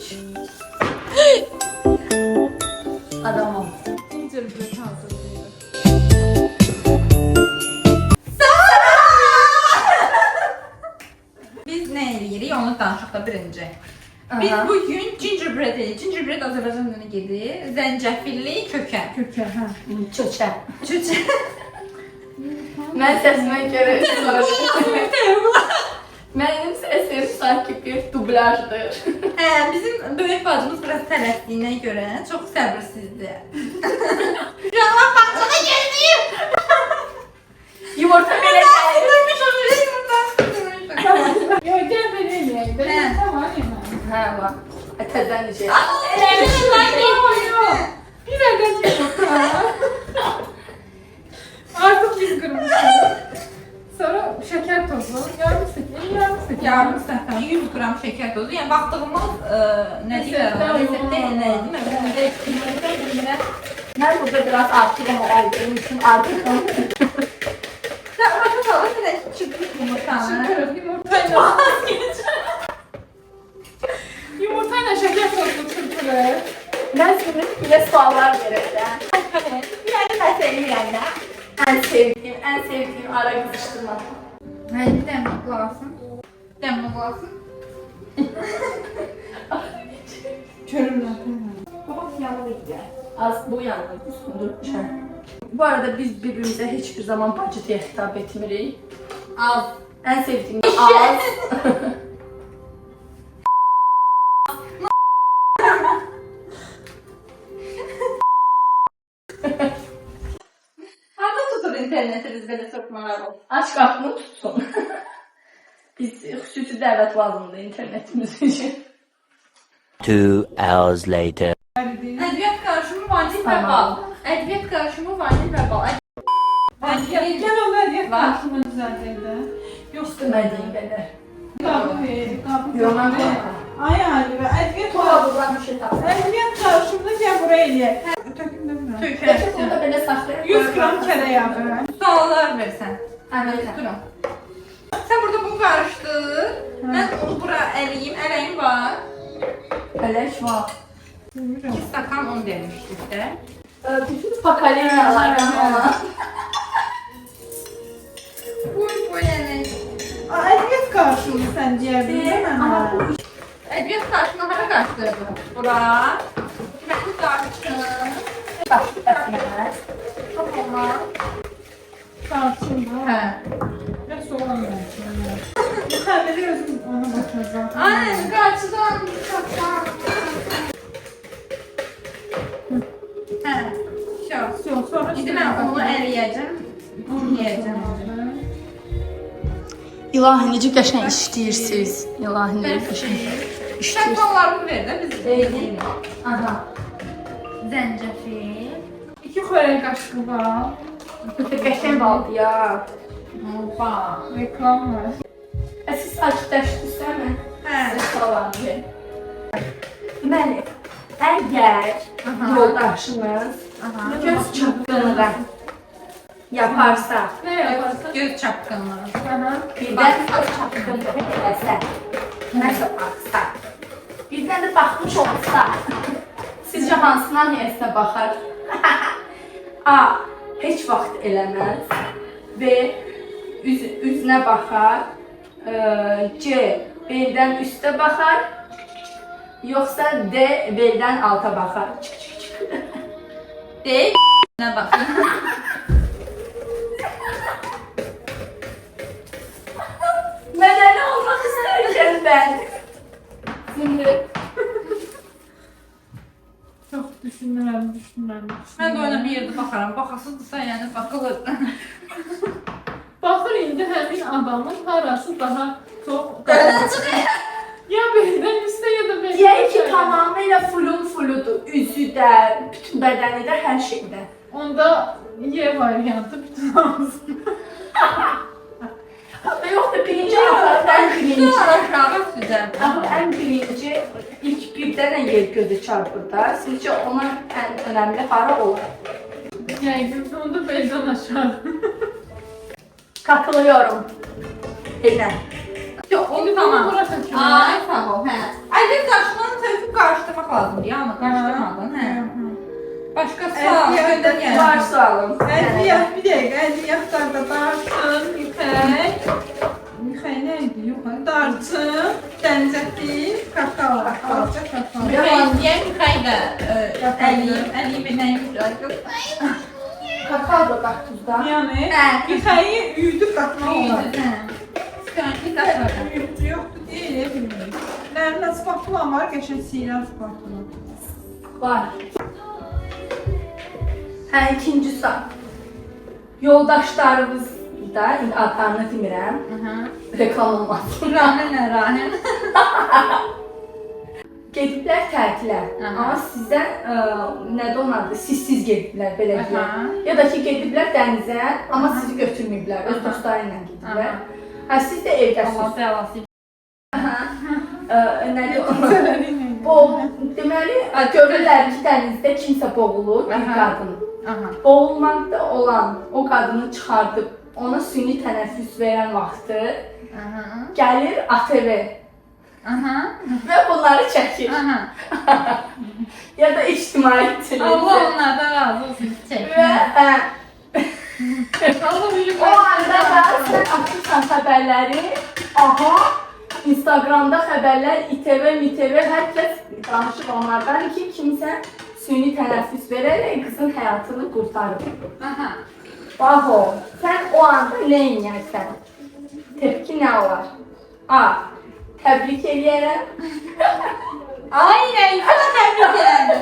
3. Adamım. Gingerbread hazırlayalım. Biz ne eləyirik? Onu danışıq da birinci. Biz bugün gingerbread eləyirik. Gingerbread Azərbaycan dilində gedir. Zəncəfilli kökə. Kökə, hə. Çöçə. Çöçə. Mən səsimə görə Mənim səsim sanki bir dublajdır. Hə, bizim böyük bacımız biraz tələsdiyinə görə çox səbirsizdir. Canım bacına gelməyim. Yumurta belə gəlir. Yo, gəl belə eləyək. Belə Hə. tamam, yemək. Hə, bax. Təzən şey. Bir dəqiqə yumurta. Artıq biz qırmışıq. Sonra şəkər tozu, yarım stəkan. Yarım stəkan, 100 qram şəkər tozu. Yəni baxdığımız nə deyirlər? Reseptdə nə deyirlər? Mən burada biraz artıqım olduğum üçün artıqım. Sən başa salın, sən çıxdıq yumurtanı. Yumurtayla. Yumurtayla şəkər tozu çırpılır. Mən sizin bizə suallar verəcəm. Yəni məsələ yəni. Ən sevdiyim ara qızışdırma. Hadi dəmlik lazım. Dəmlik lazım. Körümlə. Babam yanılıydı. Az bu yanılıydı, üstündür. Bu arada biz birbirimize hiçbir zaman bacı diye hitap etmirik. Az. En sevdiğim az. Harda tutur internetiniz belə sokmalar olsun? Aç kapını tutsun. Biz xüsusi dəvət lazımdır internetimiz için. 2 hours later. Ədviyyat qarışımı vanil və Tamam. bal. Ədviyyat qarışımı vanil və bal. Gəl o vəziyyət Var. qarşıma düzəldəydə. Yoxdur. İstəmədiyin qədər. Qabı ver, qabı Yox, mən ver. Ay Halivə, ədviyyat Dolabından bir şey tapın. Ədviyyat qarşımda gəl buraya eləyək. Töküm də bura. Peki Tökərsin. burada belə saxlayın. 100 qram kərə yağı. Suallar versən. Həmin Durun. Sən burada bu qarışdır. Mən onu bura ələyim var. Bələş var. 2 stakan un vermişdik də. Bütün pakalinalardan olan. Bu yəni. Ədviyyat qarşımda sən deyə bilirsən Amma mənə. bu Ədviyyat qarışını hara qarışdırdın? Bura. Mən qarışdım. baş etməz. Çox olmaz. Qarşımda. Hə. Və soğan versin. Xəbəri özüm ona baxacağam. Ay, qarşıdan çapdan. Hə. Şo. Sonra İndi mən onu ələyəcəm. Onu yeyəcəm. İlahi necə qəşəng işləyirsiniz. İlahi necə qəşəng Sən işləyirsiniz. ballarını ver də biz eləyirik. Aha. Zəncəfil. 2 xörək qaşığı var. Qəşəng baldı ya. Oba. Reklam var. Siz açıqlaşdınızsa mən Hə. sizə suallarını verim. Deməli, əgər yoldaşınız göz çapqınlığı yaparsa, Nə yaparsan? Göz çapqınlığı. Aha. birdən göz çapqınlığı eləsə, nəsə baxsa, birdən də baxmış olsa, sizcə hansına niyəsinə baxar? A. Heç vaxt eləməz. B. Üzünə baxar. C. Beldən üstə baxar. Yoxsa D. Beldən alta baxar. Deyil. Nə baxın? Mədəni olmaq istəyirəm mən. Şimdi Çox düşünürəm. Mən də ona bir yerdə baxaram. Baxasıdırsa yəni baxılır. Baxır indi həmin adamın harası daha çox ya beldən üstə ya da beldən deyək ki, tamamilə fuludur. Üzü də, bütün bədəni də, hər şeydə. Onda Y variantı bütün ağzını. Yox da birinci ən birinci. Aşağı süzər. Amma ən birinci ilk bir dənə yer gözü çarpır da. Sizcə ona ən önəmli hara olur? Yəni onda beldən aşağı. Katılıyorum. Eynən. Yox, onu tamam. Bura tökülür. Ay, sağ ol, hə. Əlin qarşıdan töküb Yanlış karıştırmadın, hə. Başqa sual Ədliyyə göndər ödəmə. yəni. Var sualım. Ədliyyə, bir dəqiqə, ədliyyatlarda darçın, ipək. İpək nə idi? Yox, darçın, dəncəfil, kakao. Azca kakao. Müxəyyən Müxəydə Əliyev nəymiş? Kakao da qaktuzda. Yəni, Hə. ipəyi üyüdüb qatmaq olar. Skönki qatmadım. Üyüdü yoxdur, deyə bilmirik. Nərinə spatula var, qəşəng siyirən spatula. Var. Hə, ikinci sual. Yoldaşlarımız da, indi adlarını demirəm, reklam olmasın. Rahən. Gediblər tətilə, Aha. amma sizdən nədə onadır, sizsiz gediblər, belə Aha. deyək. Ya da ki, gediblər dənizə, amma sizi götürməyiblər, öz dostları ilə gediblər. Hə, siz də Allah evdəsiniz. bəlası. Nədir o? Deməli, görürlər ki, dənizdə kimsə boğulur, bir Aha. qadın. Aha. Boğulmaqda olan o qadını çıxardıb ona süni tənəffüs verən vaxtı Aha. gəlir ATV Aha. və bunları çəkir. Aha. Ya da ictimai Allah televiziya. onlardan razı olsun. Çək. Və Allah bilir. o anda da sən açırsan xəbərləri, aha, Instagramda xəbərlər, İTV, MİTV, hər kəs danışır onlardan ki, kimsə süni tənəffüs verərək qızın həyatını qurtarır. Aha. Bax o, sən o anda nə edirsən? Tepki nə olar? A. Təbrik eləyərəm. Aynen. Şu an tebrik ederim.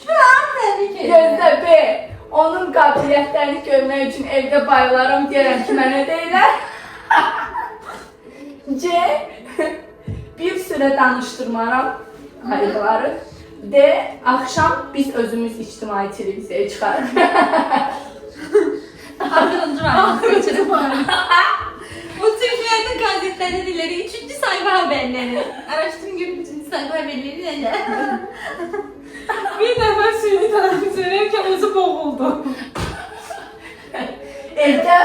Şu an tebrik ederim. Gözdə B. Onun qabiliyyətlərini görmək üçün evdə bayılaram deyərəm ki, mənə deyilər. C. Bir sürə danışdırmaram ayrıları. D. Axşam biz özümüz ictimai televiziyaya çıxarıq. Axırıncı var. Bu Türkiye'nin gazetleri dilleri 3. sayfa haberleri. Araştırın görün 3. sayfa haberleri neler? Bir dəfə süni tənəffüs verərkən özü boğuldu. Evdə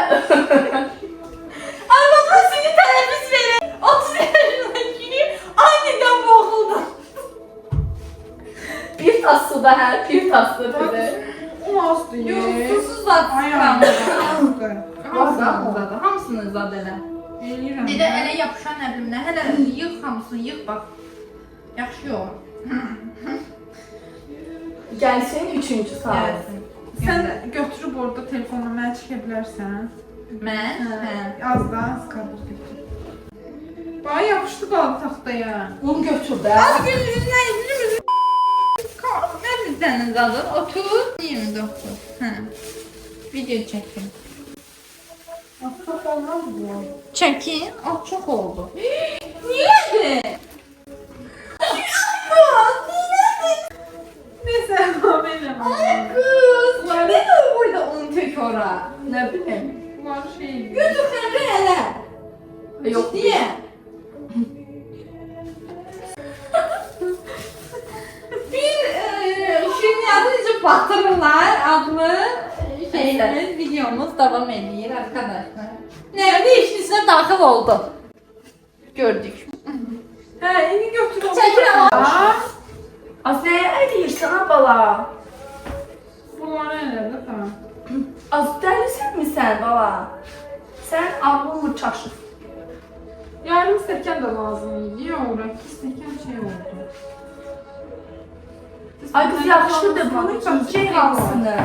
Arabamın seni teneffüs veren 30 yaşındakini aniden boğuldu. bir tas suda hər, bir tas da dedi. O azdı ye. Yok susuz zat Ay sıkandı. azdı. Hamısını zadı, hamısını zadı elə. Eləyirəm. Dedə elə yapışan nə bilim nə, hələ yığ hamısını yığ bax. Yaxşı yox. Gəlsin üçüncü sual. Gəlsin. Sən götürüb orada telefonla mənə çəkə bilərsən. Mən? Hə. Az da az qalır götür. Bax yapışdı qaldı taxtaya. Bunu götür də. Az gün yüzünə izini Nədir sənin zadın? 30, 29. Hə. Video çəkin. Çok olmaz bu. Çəkin. Ah, çox oldu. Niyedir? Neyse benim. Kız, ne de burada un tök ora? Nə bilim. Var şey. Gözü xərri elə. Yox, Niyə? Bir Şünyadı necə batırırlar adlı şeyimiz, videomuz devam edir arkadaşlar. Nerede işin daxil oldu? Gördük. Hə, indi götür onu. Çəkil ama. Az nəyə əliyirsən ha bala? Bunları elədi tamam. Az dəlisən mi sən bala? Sən ağlın mı çaşır? Yarım stəkan da lazım idi. Yox, 2 stəkan şey oldu. Ay qız yaxşıdır bunu yiyəcək hamısını.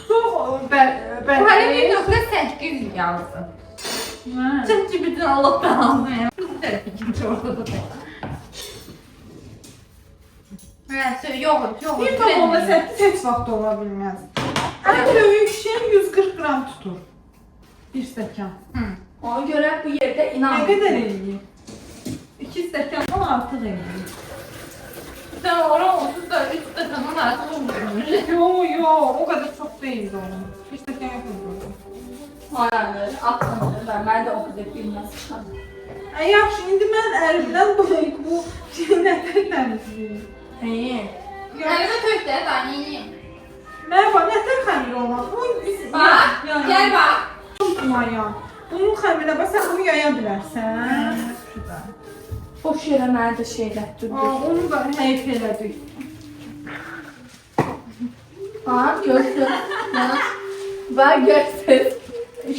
Çox Bu hələ 1.8 yazdı. Hə. Çünki bütün Allah belanı. Bir tərəf ikinci ortada da. Hə, yox. Bir tamamda 8 heç vaxt ola bilməz. Ən böyük şey 140 qram tutur. 1 stəkan. Ona görə bu yerdə Nə inan. qədər eləyir? 2 stəkandan artıq eləyir. Sən ora onsuz da 3 stəkanın artıq olmuş. Yox, o qədər çox deyildi onun. 1 stəkan yox idi. Ayağını atlanır və mən də o qədər bilməz çıxan. Ay yaxşı, indi mən əlimdən bu şey nətər təmizləyim. Hey. Əlimə tök də, da neyim? Mən bax, nətər xəmir olmaz? Bu biz Bax, gəl bax. Maya. Bunun xəmirinə bax, sən bunu yaya bilərsən. Boş yerə mənə də şey elətdirdi. Onu da heyf elədik. Ha, görsün. Bax, görsün.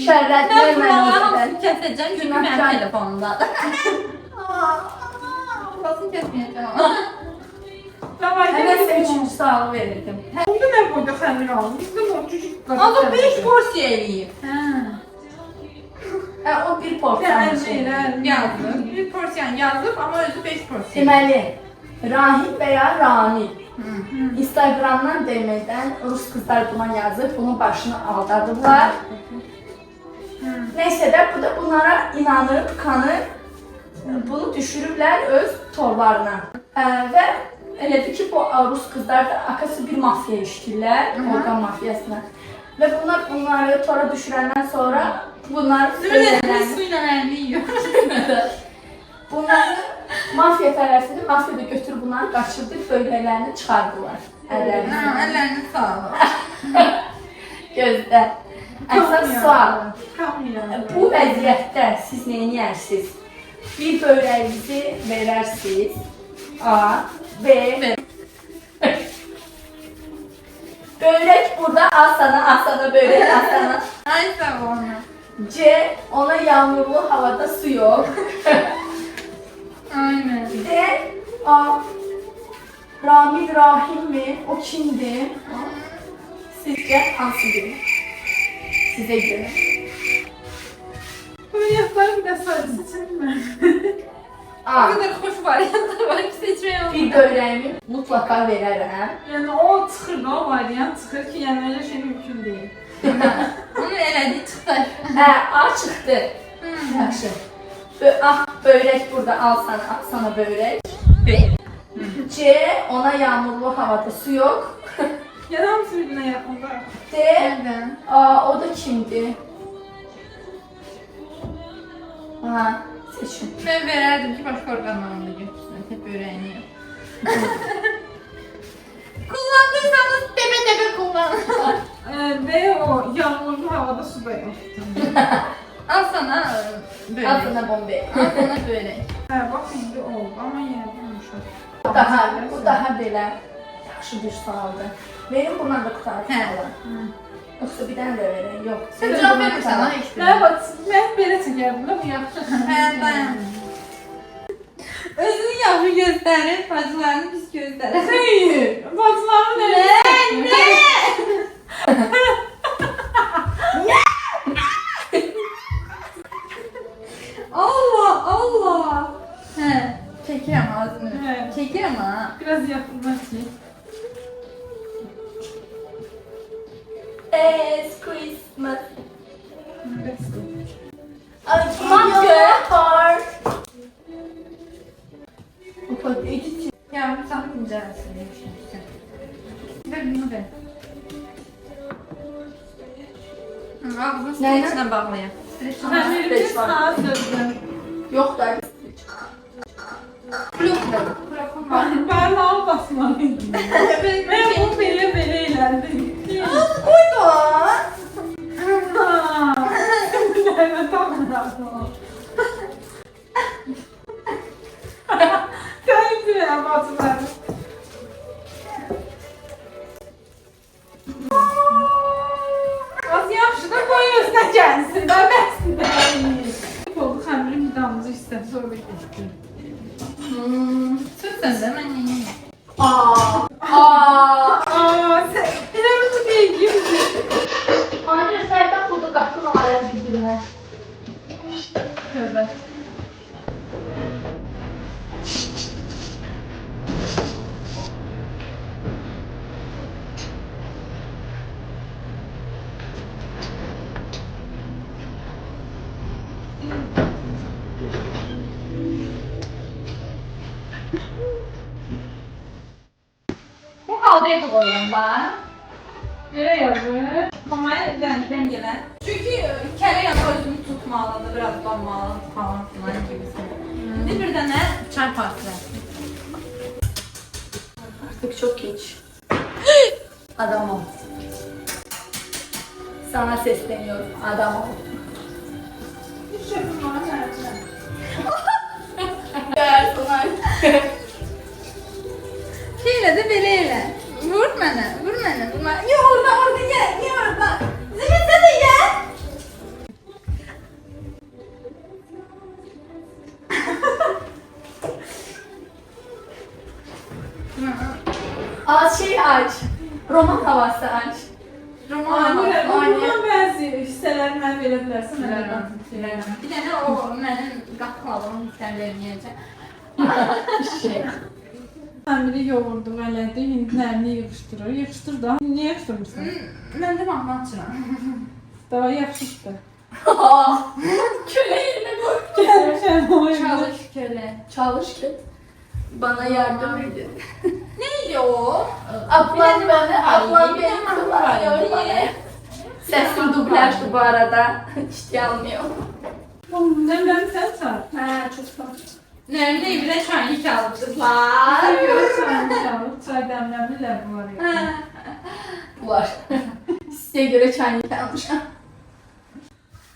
Şərrətlər Mən mənə buraları o hamısını kəsəcəm çünki mənim Günahkar. telefonumdadır. Burasını kəsməyəcəm ama. Davay, Hələ gəl sizə bir üçüncü sualı verirdim. Onda nə boyda xəmir aldım? Bizdə o cücük qazı. Ama 5 porsiya eləyib. O bir porsiyon şey. Yazdım. Bir porsiyon yazıb ama özü 5 porsiya. Deməli, Rahib və ya Ramil. Instagramdan DM'dən Rus qızlar buna yazıb, bunun başını aldadıblar. Neyse də bu da bunlara inanıb, kanıb, bunu düşürüblər öz torlarına. Və elədir ki, bu Rus qızlar da akası bir mafiya işləyirlər, orqan mafiyasına. Və bunlar bunları tora düşürəndən sonra bunlar Zümrüdənin suyla əlini yiyor. bunları mafiya tərəfini, mafiya da götürüb bunları qaçırdı, böyrəklərini çıxardılar. Əllərini. Əllərini sağ. Gözdə. Əsas sual. Kamera. Bu vəziyyətdə siz nə edərsiniz? Bir böyrəyinizi verərsiniz. A, B. Böyrək burada, al sana böyrək, al sana. Ay sağ ol. C, ona yağmurlu havada su yok. Aynen. D, A, Ramil Rahim mi? O kimdi? Sizce hansı biri? Size göre. Bu yapları bir de sarı seçilme. A, O kadar hoş varyantlar var ki seçmeye bir olmadı. böreğimi mutlaka verərəm. Yani o çıxır da, o varyant çıxır ki, yani öyle şey mümkün değil. Onun elədiyi çıxdı. A çıxdı. Yaxşı. Börek burada, al sana börek. C, ona yağmurlu havada su yok. Yani hamısı birbirine yakında. D, Nereden? A, o da kimdi? Aha, seçin. Ben verərdim ki, başqa orqanlarını da götürsün. Hep öyrəni yox. Kullandıysanız tepe kullanın. Ve o yağmurlu havada su da yok. Al sana börek. Al sana bombe. Al sana börek. Ha, bak şimdi oldu ama yine de yumuşak. Bu daha belə yaxşı bir sualdır. Verin bundan da qutarıb Hə. sualı. Yoxsa bir dənə də verək, yox. Sen cevap verirsen ha işte. Ne bak, ben böyle çekerdim da bu yaxşı. Hə, dayan. Özünü yaxşı göstərir, bacılarını pis göstərir. Hayır, bacılarım ne? Allah, Allah. Hə, çəkirəm ağzını. Hə. Çəkirəm ha. Biraz yakınlaşayım. It's Christmas. Evet. Maske, heart. O edit. Ya bu sana incelensin. Ver bunu ver. Ağzını Neyle? streçlə bağlayın. Streçlə Ben bağlayın. bir sağa sürdüm. Yox da. Blokla. Blokun var. Ben lav basmalıydım. Ben Ben bu böyle eğlendim. Koydun. Evet, tamam. Kayıp ya bacılar. Az yaxşı da qoy özünə gəlsin də bəsdir də. Oldu xəmirin vidamızı istədi sonra getdi. Söz səndə, mən yiyeyim. Sən elə bu deyil. Anne sərdən burada qapını araya bildirmə. Tövbə. Bu halda yapıyorum ben. Nereye yazır? Mamaya elimden gelen. Çünkü kere yanı özümü tutmalıdır, biraz donmalıdır falan filan gibisi. Bir de ne? Çay partisi. Artık çok geç. Adam ol. Sana sesleniyorum. Adam ol. Hiç yapılmaz nerede? Gel Şeylə də belə elə. Vur mənə, vur mənə, vur mənə. Niyə orada gəl, niyə orada? Zümrütə də gəl. Az şey aç. Roman havası aç. Roman Aynı, havası. bunun bəzi hissələrini mənə verə bilərsən, mən də Bilərəm, bilərəm. Bir dənə o mənim qapqalımın hissəni verməyəcək. Şey. Xəmiri yoğurdum, elədi, hindlərini yığışdırır. Yığışdır da. Niyə yığışdırmırsan? Mən də mahnı açıram. Daha yaxşıdır. Köle yerine koy. Gəlmişəm o evdə. Çalış kölə. Çalış git. Bana yardım edin. Neydi o? Ablam beni, ablam Bir beni de mahnı kullanıyor var. bana. Sesim dublajdı bu arada. Ciddi almıyorum. Nəmrəni sən çağır. Ha, çok sağ ol. Nerede evine çayını çaldı kızlar. Çayını çalır, çay dəmləmirlər bunlar ya. Var. Size göre çayını almışım.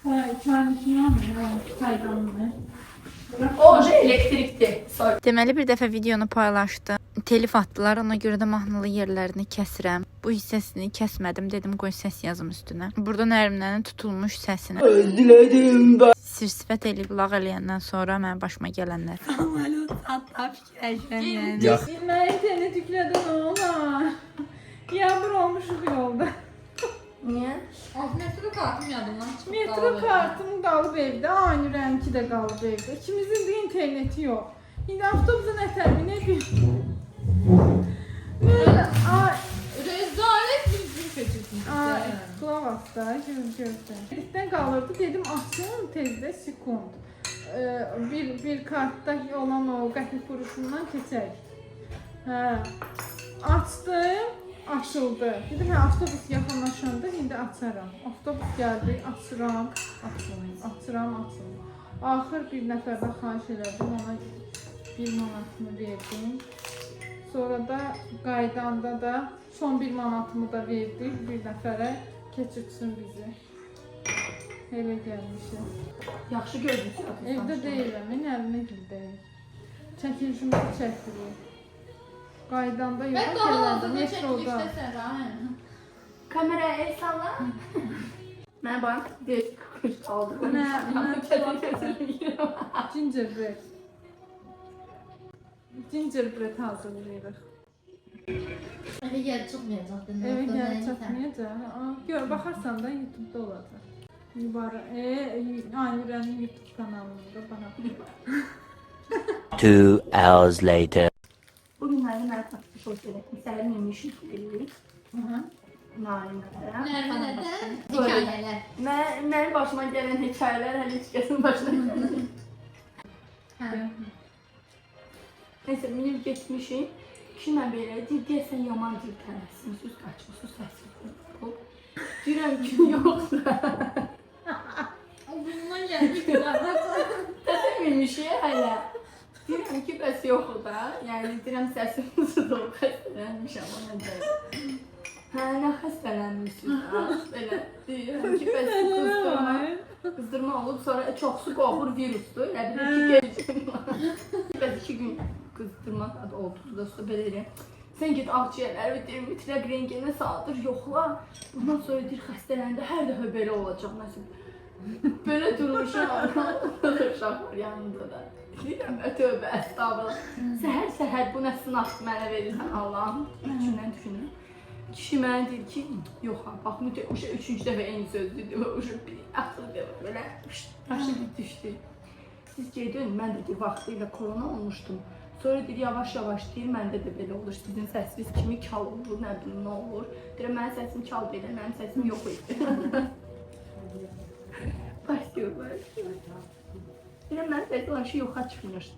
Ha, çayını almır, çaydanını. O şey elektrikti. Sorry. Deməli bir dəfə videonu paylaşdım. Telif atdılar, ona görə də mahnılı yerlərini kəsirəm. Bu hissəsini kəsmədim, dedim qoy səs yazım üstünə. Burada Nərminənin tutulmuş səsini sir-sifət eləyib lağ eləyəndən sonra mənim başıma gələnlər. Mən internet yüklədim, nə olar? Yağmur olmuşuq yolda. Niye? Metro kartım yadımdan çıxdı. Metro kartım qalıb evdə, Aynurənki də qalıb evdə. İkimizin də interneti yox. İndi avtobusa nətər minə bir... Böyle, ay, Rezalet bir gün keçirdim. ay, qulaq as da, gözdə. Dedikdən qalırdı, dedim açın tezdə sekund. Bir kartda olan o qəpik quruşundan keçək. Hə, açdım. Açıldı. Dedim, hə, avtobus yaxınlaşanda indi açaram. Avtobus gəldi, açıram, açıram. Axır bir nəfərdən xahiş elədim, ona 1 manatını verdim. Sonra da qaydanda da son 1 manatımı da verdik bir nəfərə keçirtsin bizi. Elə gəlmişim. Yaxşı gözlük. Evdə deyiləm, əlimə gildəyik. Çəkilişimizi çəkdirik. Qaydanda yox, Ben daha gələndə, hazırda metroda. çekilişte sen ha. Kameraya el salla. Ben bak bir kırk aldım. Gingerbread. Gingerbread hazırlayırıq. Eve gel çıkmayacaktın. Evə gəlib çatmayacaq. Gör, baxarsan da YouTube-da olacaq. Mübarək. Aynurənin YouTube kanalında bax. 2 hours later. Bugünlerde ben tatlı çok severim. Mesela memişim dedik. Narinlere. Nerede hikayeler. Benim başıma gelen hikayeler hele hiç kesin başına gelmedi. Neyse minib getmişim. Kişimə belə deyir, deyəsən yaman dil tələsin, sus qaçma, sus səsin. Deyirəm ki, yoxdur. O bundan gelmiş kızlar. Təsəmmişik hələ. Deyirəm ki, bəs yoxdur da. Yəni deyirəm səsim sudur, xəstələnmişəm ona deyir. Hə, nə xəstələnmişsiniz ha? Belə deyirəm ki, bəs qızdırma olub, sonra çoxsu qoxur virusdur. Elə bilir ki, gələcəm var. Bəs 2 gün qızdırma adı oldu da sonra belə deyirəm. Sən get akciğerləri dermitrək renginə saldır, yoxla. Bundan sonra deyir xəstələndə hər dəfə belə olacaq məsələn. Belə durmuşam, uşaq var yanında da. Deyirəm, tövbə, əstağfurullah. Səhər bu nə sınaq mənə verirsən Allahım. Düşünən. Kişi mənə deyir ki, yox ha, bax, üçüncü dəfə eyni sözdür, bir atıldı, belə aşırı düşdü. Siz gedin, mən də deyir, vaxtıyla korona olmuşdum. Sonra deyir, yavaş-yavaş deyir, məndə də belə olur, sizin səsiniz kimi kal olur, nə bilim, nə olur. Deyir, mənim səsim kal deyil, mənim səsim yox idi. Başlıyor. Deyir, mənim səsim aşı yoxa çıxmışdı.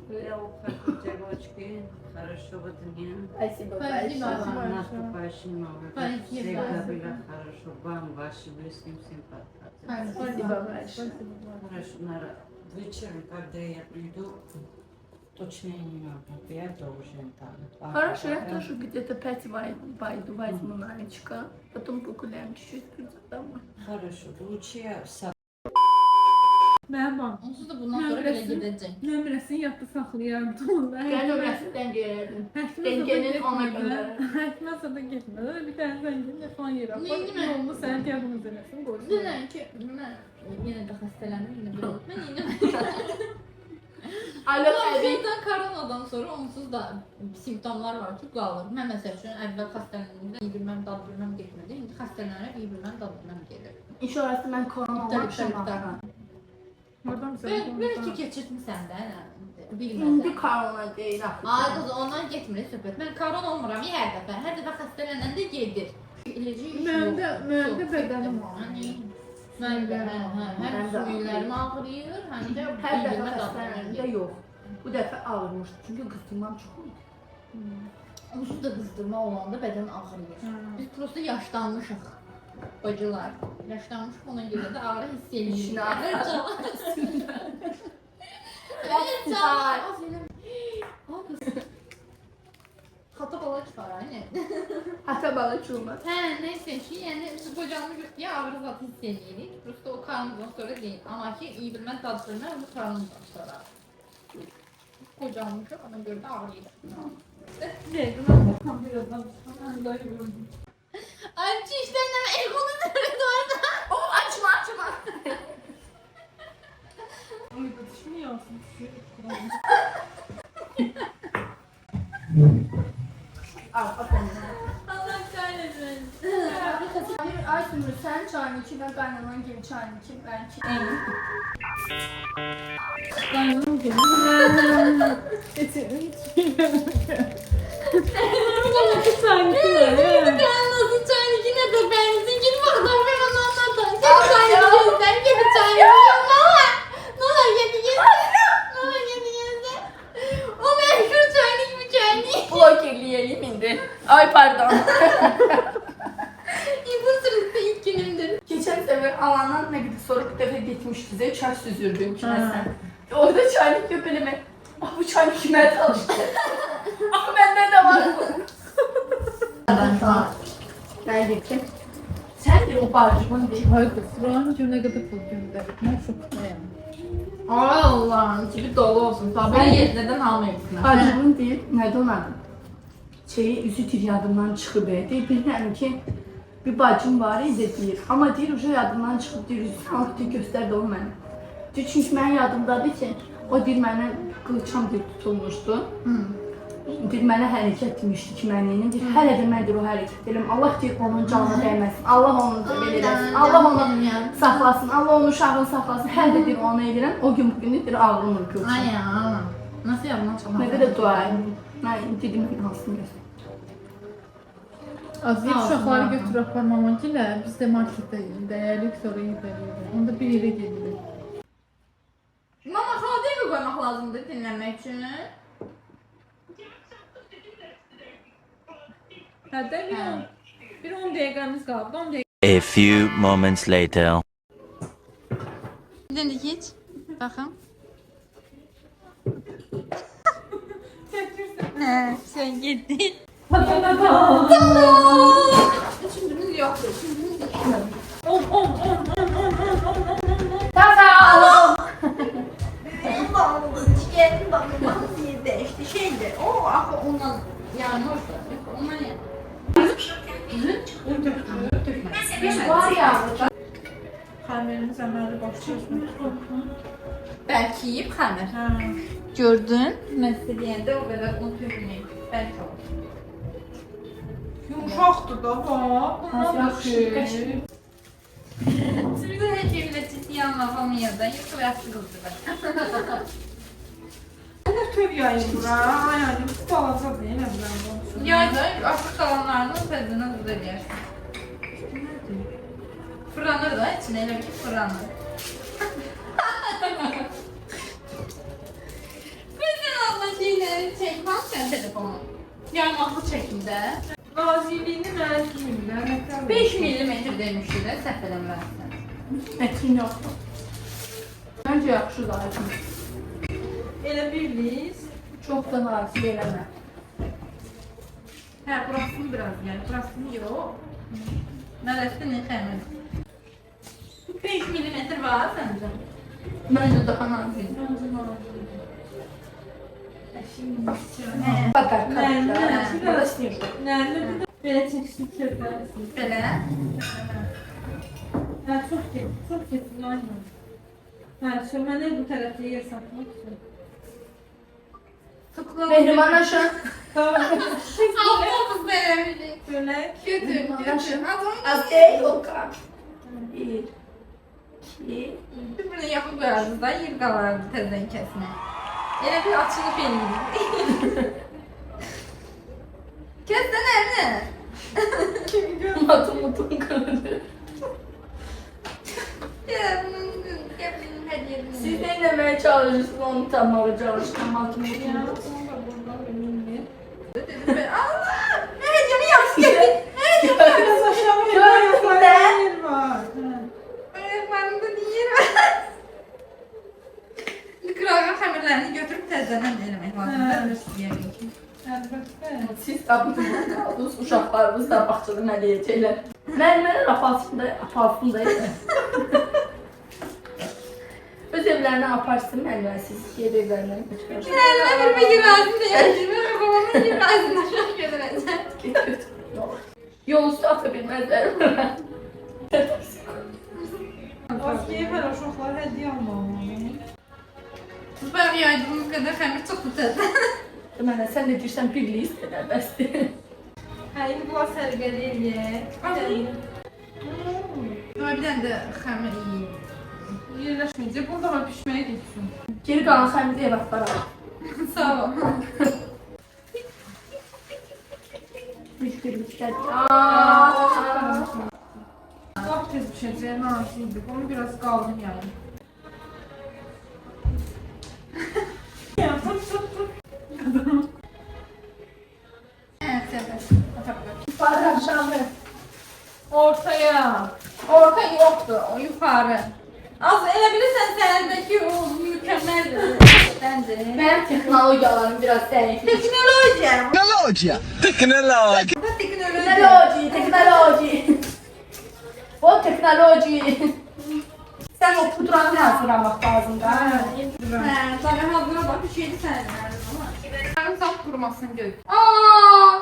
Девочки, хорошего дня. Спасибо Спасибо. большое. Нашу Пашинову. Спасибо. Всегда было хорошо. Вам, вашим близким, всем пока. Спасибо большое. Хорошо, вечером, когда я приду, точно я не могу. Я должен там. Хорошо, я тоже где-то 5 пойду, возьму Маречка, потом погуляем чуть-чуть, придем домой. Хорошо, лучше я сам. Mən bax. Onsuz da bundan sonra belə gedəcək. Nömrəsini yadda saxlayardım. Ben ömrəsindən deyərdim. Dengenin ona göndərir. Həkimə da getmədi. Bir dənə zəngin telefon yeri apar. Neynimə? Yolunu sənə diaqnoz eləsin, qoysun. Denən ki, mən yenə də xəstələndim, yenə belə. Mən yenə Alo Əbi. Şeydən koronadan sonra onsuz da simptomlar var ki, qalır. Mən məsəl üçün əvvəl xəstələnəndə iyi bilməm, dad bilməm getmədi. İndi xəstələnərək iyi bilməm, dad bilməm gedir. İş orası mən korona olmuşam. Oradan Bəlkə keçirtmisən də, İndi bilməsən. korona deyil axı. Ay qız, ondan getmir söhbət. Mən korona olmuram hər dəfə xəstələnəndə gedir. Məndə bədənim ağrıyır. Mən də, həm sümüklərim ağrıyır, həm də Hər dəfə bilmə xəstələnəndə dadlanır. yox. Bu dəfə ağrımışdı. Çünki qızdırmam çox idi. Onsuz da qızdırma olanda bədən ağrıyır. Biz prosta yaşlanmışıq. Bacılar, yaşlanmışıq, ona görə də ağrı hiss edirik. İçinə ağrı. Xata bala çıxar, aynı. Hətta bala çulmaz. Hə, neysə ki, yəni biz qocalmışıq deyə ağrı zat hiss edirik. Prosta o karnımızdan sonra deyil. Amma ki, iyi bilmən, dad bilmən, bu karnımızdan sonra. Qocalmışıq, ona görə də ağrıyır. Ay, çişdən ekonomik var da. O açma açma. Uyku düşmüyorsun. Al bakalım. Allah kahretsin. Ay Sümrü sen çayını içi ve kaynanan gibi çayını içi ben içeyim. Nasıl çayını yine de benzin gibi bakalım ben onu anladım. Gel çayını gözden gibi çayını. Ne olur yedi gözden. Ne olur yedi gözden. O meşhur çayını gibi çayını. Blokerleyelim indi. Ay pardon. Bu sırada ilk günümdür. Geçen sefer alandan ne gidip sorup bir defa gitmişti de çay süzürdüm kimesen. Orada çaylık yok elime. Ah bu çaylık kime çalıştı? Ah bende de var. Ben gittim. Sen de o barcımın değil. Hayır, Fırat'ın cümle kadar pul gönderdik. Ben çok mutluyum. Ay Allah'ım tipi dolu olsun. Tabii Ben- yerlerden almayayım. Barcımın değil. Nerede onadım? Şeyi üzü tir yadımdan çıkıp deyir. Bilirəm ki bir bacım var idi deyir. Amma deyir uca yadımdan çıxıb deyir üzü sağlık deyir göstər də o mənə. Deyir çünki mənim yadımdadır ki o deyir mənə qılçam deyir tutulmuşdu. Deyir mənə hərəkət etmişdi ki mənə deyir hələ də mən deyir o hərəkət edirəm. Allah deyir onun canına dəyməsin. Allah onu da belə eləsin. Allah onu saxlasın. Allah onun uşağını saxlasın. Hər də deyir onu edirəm. O gün bugün deyir ağlamır qılçam. Ay ya. Nasıl yapmam çok Nə qədər dua edim. Mən dedim hansını göstər. Azıcık Sağ olsun, uşaqları sağ olsun. götür aparmamak ilə biz də marketdə dəyərlik sonra yedərik. Onda bir yerə gedirik. Mama xaladeyə mi qoymaq lazımdır dinləmək üçün? Hətta bir 10 dəqiqəmiz qaldı. 10 dəqiqə. A few moments later. Şimdi geç. Bakın. He, sen gittin. Üçüncümüz yoktu. Üçüncümüz yoktu. Geldim bakın diye işte şeydi. O akı ondan yani hoştu. Ondan ya. Var ya. Xəmirimiz əməli başlayır. Belki yiyip kalır. Hə. Gördün? Mesela diyende o kadar un tökmeyin. Belki olur. Yumuşaqdır da bax. Bundan yaxşı. Çünkü her şey bile ciddiye anlatamıyor da. Yoksa biraz sıkıldılar. Tür yayın bura. Yəni balaca deyil əvvəl. Ya da aklı kalanlarını tadını hızlı edersin. Fırlanır da içine öyle bir fırlanır. Bütün Allah şeyleri çekmezsen telefonu. Yaymaklı çekimde. Naziliyini mənzilində. 5 milimetre demişti de səhv eləmirəmsən. Metrin yoxdur. Məncə yaxşı zaten. Elə birliyiz. Çox da nazik eləmə. Hə, burasını biraz yani. Burasını yox. Neresi ne xəmir? 5 milimetre var səncə? Bence daha nazik. Bak arkadaşlar. Burada sinir. Nerede? Belə çəkişli çəkərsin. Belə. Hə, çox kesin, aynen. Hə, mənə bu tərəfdə yer satmaq üçün. Mehriban aşın. Tamam. Allah'ımız verebilir. Böyle. Götür, götür. Az değil o kadar. 1, 2, Bunu yapıp koyardınız da yer kalardı tezden kesme. Yine bir açılıp eliydi. Kessene ne? matım kırıldı. Ya bunun hediyesini. Siz ne demeye çalışırsınız onu tamamı çalıştım matım Ya, onu da buradan emindim. Allah! Ne hediyemi yapsın geldi. Biraz aşağı yer var. Ayaklarında değil mi? Kırağa hamirlerini götürüp tezden elemek lazım. Ben de size Əlbəttə. Siz qabınız uşaqlarınız da bağçada nə deyəcəklər. Mənə apalsındaydı. Öz evlərinə aparsın mənə siz geri evlərindən götürürsünüz. Elime bir girazin de yaşayayım. Babamın girazin de çok götüreceğim. Yol üstü atabilmezler. Askiyə hər uşaqlar hədiyyə almalı. Ben yaydığımız kadar hamir çok tutardı. Mənə sən də deyirsən birliyi istəyirlər bəsdir. Hə, indi bunlar sərgəli eləyək. Ama bir tane de hamir iyi. Yerləşməyəcək, bunu da pişməyə getsin. Geri qalan xəmizi ev aparaq. Sağ ol. Bitirmişlər. Lap tez pişəcək, nazikdir. Bunu biraz qalın yəni. Evet, evet. Atabilir. Yuxarı aşağı. Ortaya. Orta yoktu, o yukarı. Az ele bilirsen sendeki o mükemmeldi. Bence. Mənim texnologiyalarım biraz zəif. Teknoloji. Technology. Technology. Teknoloji. Teknoloji. O teknoloji. Sen o pudranı hazırlamak lazım da. He, sana hazıra bak bir şeydi sen ama. Ben saf kurumasın gök. Aa!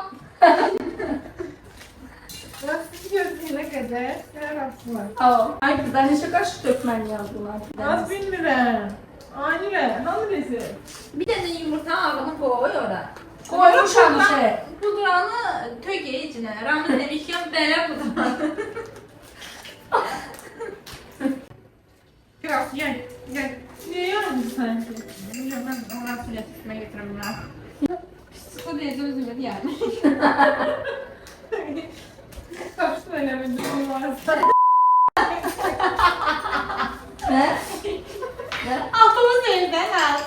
Biraz siz gözləyənə qədər yarasınlar. Tamam. Ay kızlar neçə qaşıq dökməni yazdılar. Az bilmirəm. Aynı, hanı bizi? Bir tane yumurta ağzına koy orada. Koymuşam şey. Pudranı tök içine. Ramın erişken belə pudranı. Biraz gel, gel. Niyə yandı sanki? Bilmiyorum ben ona suya tutmaya götürüm ya. Sıkı değil özür yani. Kaçtı eləmədim, varsa. Ne? Altımız elden al.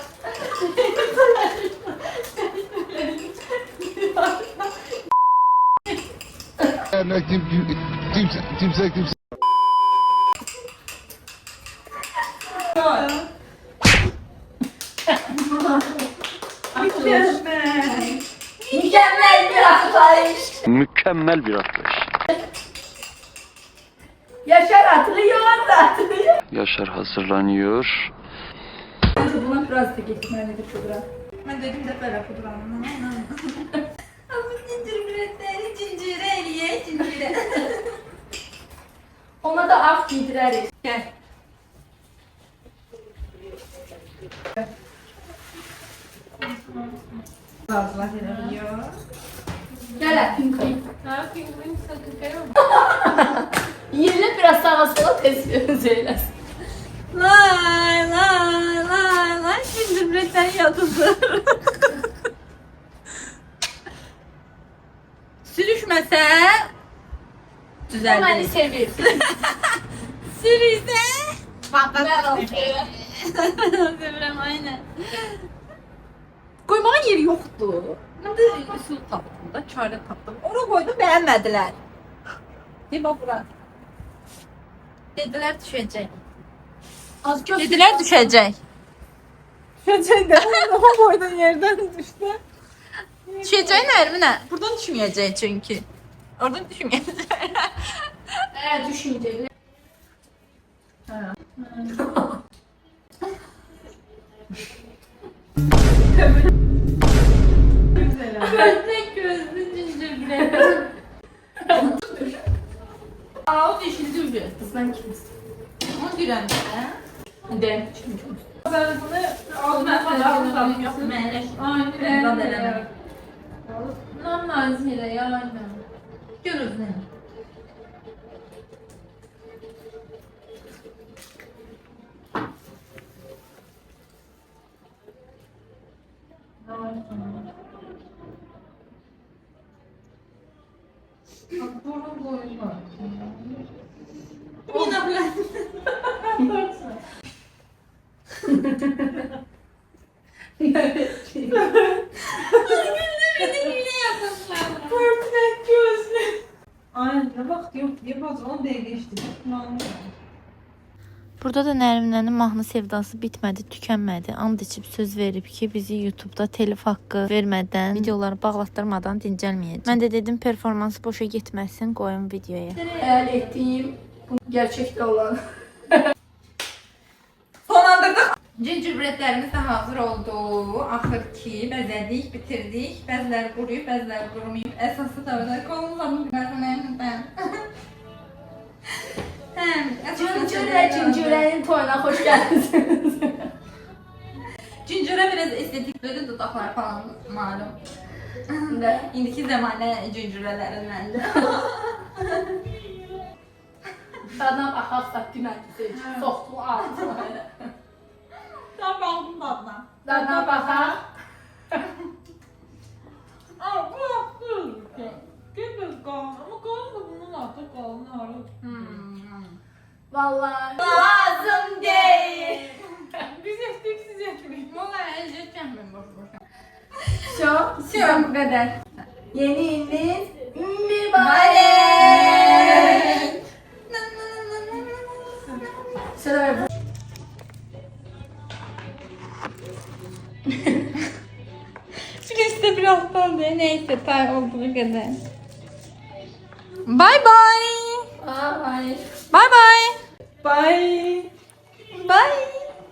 Kimse. Mükemmel bir atlayış. Mükemmel bir atlayış. Yaşar atılıyor da atılıyor. Yaşar hazırlanıyor. Bence buna biraz da gitmelidir program. Ben dedim de böyle pudranı. Ama zincir biletleri cincire eliye cincire. Ona da af giydireriz. Gel. Bazılar gelebiliyor. Gel öpeyim kıyım. Ha, pingvin sakıkaya mı? Yerine biraz sağa sola tez söylesin. Lay lay lay lay cincir biletleri yatısı. Sürüşmese Sen beni seviyorsun. sürüyse Ben alıyorum. Sevirəm, aynen. Koymağa yeri yoktu. Ben de üsul tapdım da, çare tapdım. Onu koydum, beğenmediler. Değil mi bura? Dediler düşecek. Az köfte. Dediler düşecek. Şəcəkdə, ama boydan yerdən düşdü. Düşecek ne mi ne? Buradan düşmeyecek çünkü. Oradan düşmeyecek. Eğer düşünceli. Ördek gözlü gingerbread. Aa, o yeşil düzgün. Kız ben kimsin? Onu dirəm də. De. Çünkü. Ben bunu Mən kadar uzaq yox, mənə. Aynen. Nam nazire ya aynen. Gör özünə. Burun boyu var. Yine bilen. Yine yapmışlar. Pörtlek gözlü. Aynen bak yok diye bazı 10 dəqiqə geçti. Burada da Nərminənin mahnı sevdası bitmədi, tükənmədi. And içib söz verib ki, bizi YouTube-da telif haqqı vermədən, videoları bağlatdırmadan dincəlməyəcək. Mən də dedim performansı boşa getməsin, qoyum videoya. Hayal ettiğim bu gerçekte olan. Sonlandırdık. Gingerbreadlərimiz də hazır oldu. Axır ki, bəzədik, bitirdik. Bəziləri quruyub, bəziləri qurumayıb. Əsası da var. Qolumuzun bəzənəyimdən. Cincüre'nin toyuna hoş geldiniz. Ginger biraz estetikleri dudaklar falan malum. İndiki zamanə gingerlərindəndir. Dadına baxarsak deməli, soxluğu altına belə. Tam baxdım dadına. Dadına baxaq. Aa bu yaptı. Gibi kalın ama kalın da bunun altı kalın harıl. Vallahi. Lazım değil. Biz ettik siz etmeyin. Valla əlcət gəlməm boş-boşa. Sizden bu kadar. Yeni iliniz mübarek. Şöyle ver. Filiz birazdan diye neyse tay olduğu kadar. Bye bye. Ay. Bye bye. Bye. Bye.